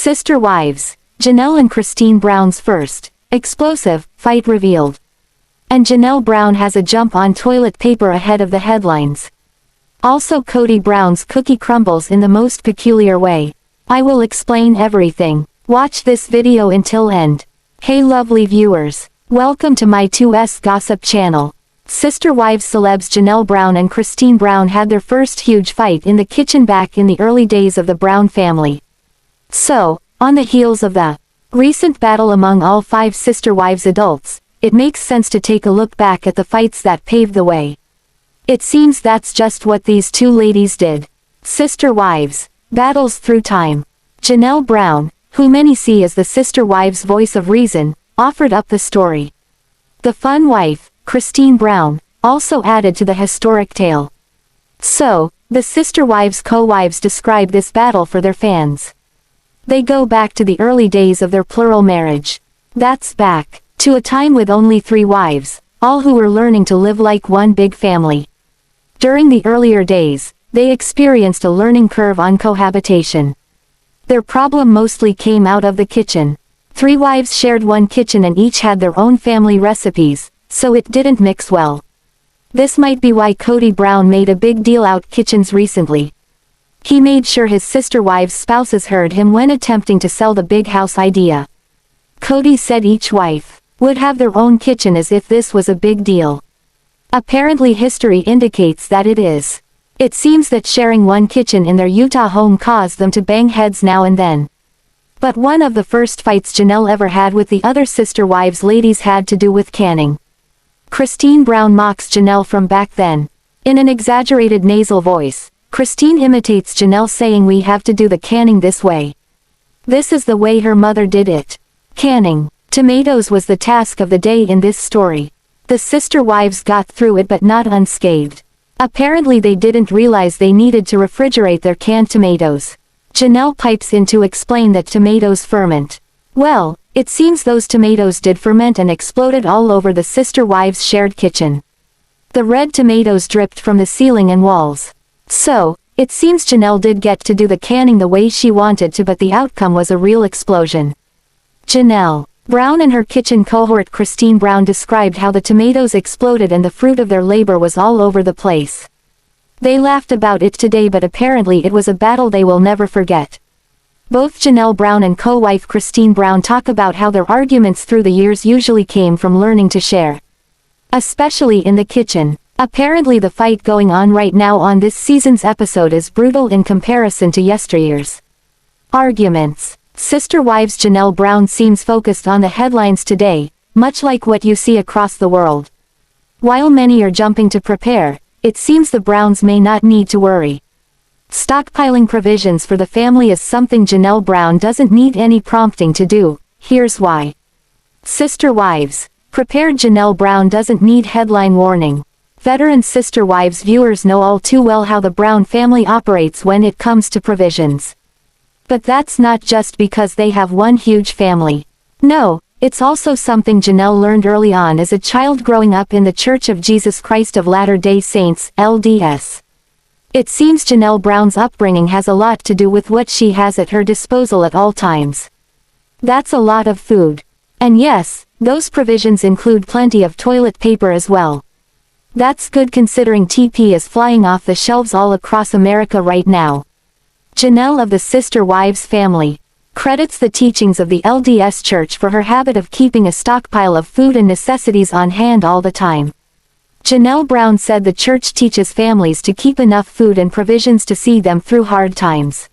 Sister Wives, Janelle and Christine Brown's first explosive fight revealed. And Janelle Brown has a jump on toilet paper ahead of the headlines. Also Kody Brown's cookie crumbles in the most peculiar way. I will explain everything. Watch this video until end. Hey lovely viewers, welcome to my 2S Gossip channel. Sister Wives celebs Janelle Brown and Christine Brown had their first huge fight in the kitchen back in the early days of the Brown family. So, on the heels of the recent battle among all 5 Sister Wives adults, it makes sense to take a look back at the fights that paved the way. It seems that's just what these two ladies did. Sister Wives, battles through time. Janelle Brown, who many see as the Sister Wives' voice of reason, offered up the story. The fun wife, Christine Brown, also added to the historic tale. So, the Sister Wives co-wives describe this battle for their fans. They go back to the early days of their plural marriage. That's back to a time with only 3 wives, all who were learning to live like one big family. During the earlier days, they experienced a learning curve on cohabitation. Their problem mostly came out of the kitchen. 3 wives shared one kitchen and each had their own family recipes, so it didn't mix well. This might be why Kody Brown made a big deal out kitchens recently. He made sure his sister wives' spouses heard him when attempting to sell the big house idea. Kody said each wife would have their own kitchen as if this was a big deal. Apparently history indicates that it is. It seems that sharing one kitchen in their Utah home caused them to bang heads now and then. But one of the first fights Janelle ever had with the other Sister Wives ladies had to do with canning. Christine Brown mocks Janelle from back then. In an exaggerated nasal voice, Christine imitates Janelle saying we have to do the canning this way. This is the way her mother did it. Canning tomatoes was the task of the day in this story. The Sister Wives got through it but not unscathed. Apparently they didn't realize they needed to refrigerate their canned tomatoes. Janelle pipes in to explain that tomatoes ferment. Well, it seems those tomatoes did ferment and exploded all over the Sister Wives' shared kitchen. The red tomatoes dripped from the ceiling and walls. So, it seems Janelle did get to do the canning the way she wanted to, but the outcome was a real explosion. Janelle Brown and her kitchen cohort Christine Brown described how the tomatoes exploded and the fruit of their labor was all over the place. They laughed about it today, but apparently it was a battle they will never forget. Both Janelle Brown and co-wife Christine Brown talk about how their arguments through the years usually came from learning to share. Especially in the kitchen. Apparently the fight going on right now on this season's episode is brutal in comparison to yesteryear's arguments. Sister Wives Janelle Brown seems focused on the headlines today, much like what you see across the world. While many are jumping to prepare, it seems the Browns may not need to worry. Stockpiling provisions for the family is something Janelle Brown doesn't need any prompting to do. Here's why. Sister Wives prepared. Janelle Brown doesn't need headline warning. Veteran Sister Wives viewers know all too well how the Brown family operates when it comes to provisions. But that's not just because they have one huge family. No, it's also something Janelle learned early on as a child growing up in the Church of Jesus Christ of Latter-day Saints, LDS. It seems Janelle Brown's upbringing has a lot to do with what she has at her disposal at all times. That's a lot of food. And yes, those provisions include plenty of toilet paper as well. That's good considering TP is flying off the shelves all across America right now. Janelle of the Sister Wives family credits the teachings of the LDS Church for her habit of keeping a stockpile of food and necessities on hand all the time. Janelle Brown said the church teaches families to keep enough food and provisions to see them through hard times.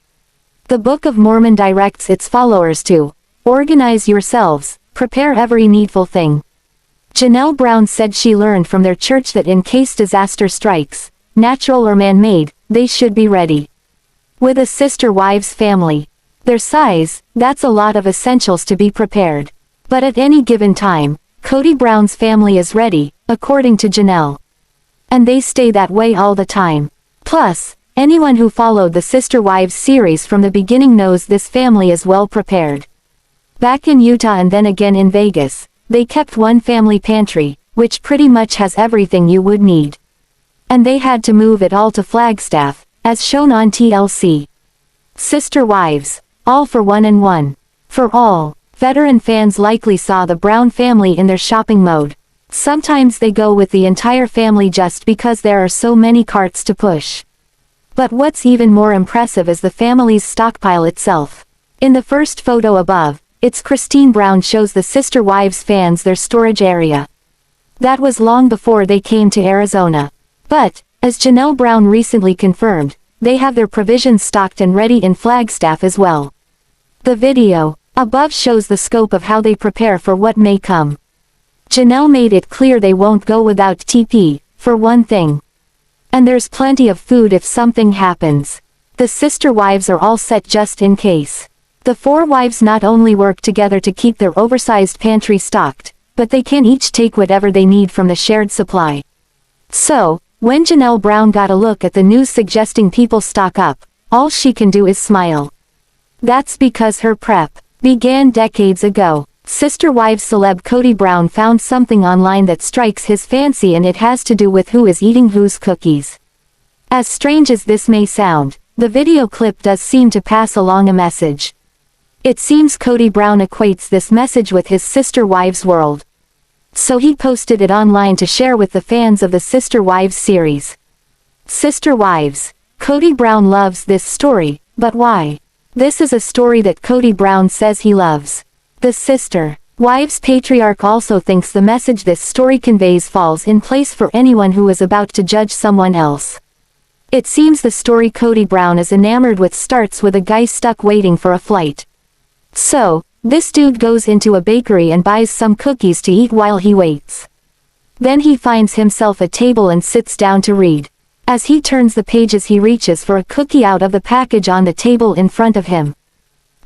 The Book of Mormon directs its followers to organize yourselves, prepare every needful thing. Janelle Brown said she learned from their church that in case disaster strikes, natural or man-made, they should be ready. With a Sister Wives family their size, that's a lot of essentials to be prepared. But at any given time, Kody Brown's family is ready, according to Janelle. And they stay that way all the time. Plus, anyone who followed the Sister Wives series from the beginning knows this family is well prepared. Back in Utah and then again in Vegas, they kept one family pantry, which pretty much has everything you would need. And they had to move it all to Flagstaff, as shown on TLC. Sister Wives All for one and one. For all. Veteran fans likely saw the Brown family in their shopping mode. Sometimes they go with the entire family just because there are so many carts to push. But what's even more impressive is the family's stockpile itself. In the first photo above, it's Christine Brown shows the sister wives fans their storage area. That was long before they came to Arizona. But, as Janelle Brown recently confirmed, they have their provisions stocked and ready in Flagstaff as well. The video above shows the scope of how they prepare for what may come. Janelle made it clear they won't go without TP, for one thing. And there's plenty of food if something happens. The sister wives are all set just in case. The four wives not only work together to keep their oversized pantry stocked, but they can each take whatever they need from the shared supply. So, when Janelle Brown got a look at the news suggesting people stock up, all she can do is smile. That's because her prep began decades ago. Sister Wives celeb Kody Brown found something online that strikes his fancy, and it has to do with who is eating whose cookies. As strange as this may sound, the video clip does seem to pass along a message. It seems Kody Brown equates this message with his Sister Wives world. So he posted it online to share with the fans of the Sister Wives series. Sister Wives. Kody Brown loves this story, but why? This is a story that Kody Brown says he loves. The Sister Wives patriarch also thinks the message this story conveys falls in place for anyone who is about to judge someone else. It seems the story Kody Brown is enamored with starts with a guy stuck waiting for a flight. So, this dude goes into a bakery and buys some cookies to eat while he waits. Then he finds himself a table and sits down to read. As he turns the pages, he reaches for a cookie out of the package on the table in front of him.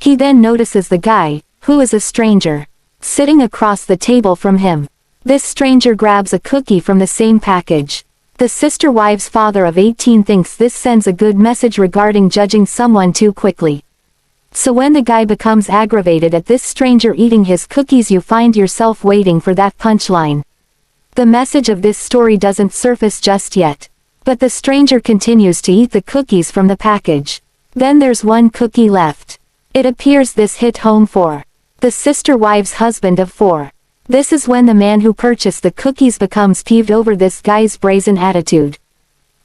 He then notices the guy, who is a stranger, sitting across the table from him. This stranger grabs a cookie from the same package. The sister wives' father of 18 thinks this sends a good message regarding judging someone too quickly. So when the guy becomes aggravated at this stranger eating his cookies, you find yourself waiting for that punchline. The message of this story doesn't surface just yet. But the stranger continues to eat the cookies from the package. Then there's one cookie left. It appears this hit home for the sister wives' husband of 4. This is when the man who purchased the cookies becomes peeved over this guy's brazen attitude.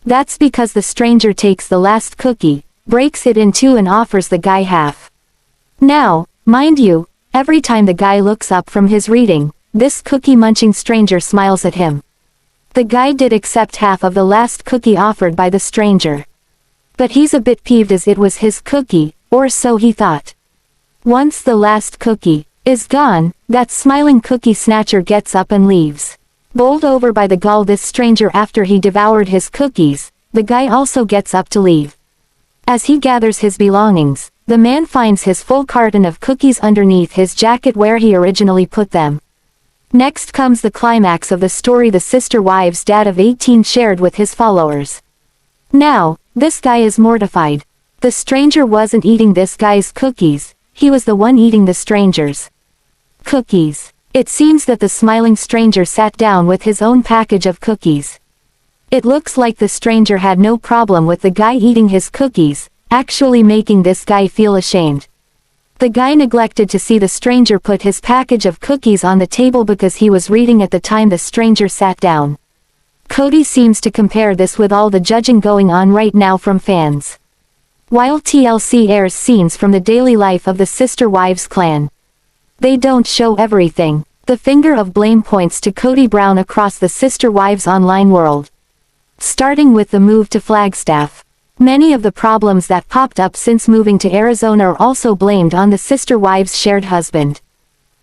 That's because the stranger takes the last cookie, breaks it in two, and offers the guy half. Now, mind you, every time the guy looks up from his reading, this cookie-munching stranger smiles at him. The guy did accept half of the last cookie offered by the stranger. But he's a bit peeved as it was his cookie, or so he thought. Once the last cookie is gone, that smiling cookie snatcher gets up and leaves. Bowled over by the gall this stranger after he devoured his cookies, the guy also gets up to leave. As he gathers his belongings, the man finds his full carton of cookies underneath his jacket where he originally put them. Next comes the climax of the story the sister wives' dad of 18 shared with his followers. Now, this guy is mortified. The stranger wasn't eating this guy's cookies, he was the one eating the stranger's cookies. It seems that the smiling stranger sat down with his own package of cookies. It looks like the stranger had no problem with the guy eating his cookies, actually making this guy feel ashamed. The guy neglected to see the stranger put his package of cookies on the table because he was reading at the time the stranger sat down. Kody seems to compare this with all the judging going on right now from fans. While TLC airs scenes from the daily life of the Sister Wives clan, they don't show everything. The finger of blame points to Kody Brown across the Sister Wives online world. Starting with the move to Flagstaff. Many of the problems that popped up since moving to Arizona are also blamed on the Sister Wives' shared husband.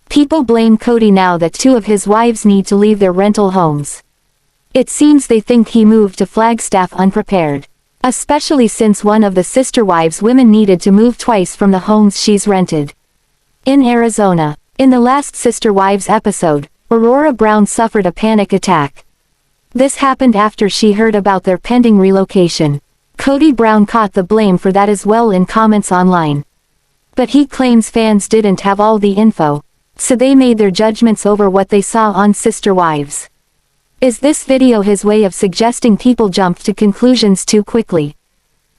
People blame Kody now that 2 of his wives need to leave their rental homes. It seems they think he moved to Flagstaff unprepared. Especially since one of the sister wives' women needed to move twice from the homes she's rented. In Arizona, in the last Sister Wives episode, Aurora Brown suffered a panic attack. This happened after she heard about their pending relocation. Kody Brown caught the blame for that as well in comments online. But he claims fans didn't have all the info, so they made their judgments over what they saw on Sister Wives. Is this video his way of suggesting people jumped to conclusions too quickly?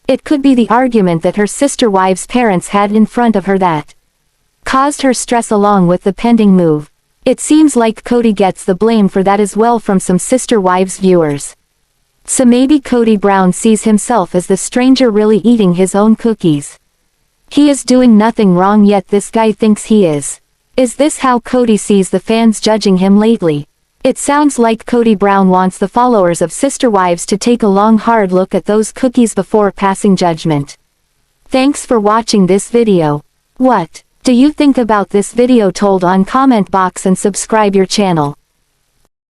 It could be the argument that her sister wives' parents had in front of her that caused her stress along with the pending move. It seems like Kody gets the blame for that as well from some sister wives viewers. So maybe Kody Brown sees himself as the stranger really eating his own cookies. He is doing nothing wrong yet this guy thinks he is. Is this how Kody sees the fans judging him lately? It sounds like Kody Brown wants the followers of Sister Wives to take a long hard look at those cookies before passing judgment. Thanks for watching this video. What do you think about this video? Told on comment box and subscribe your channel.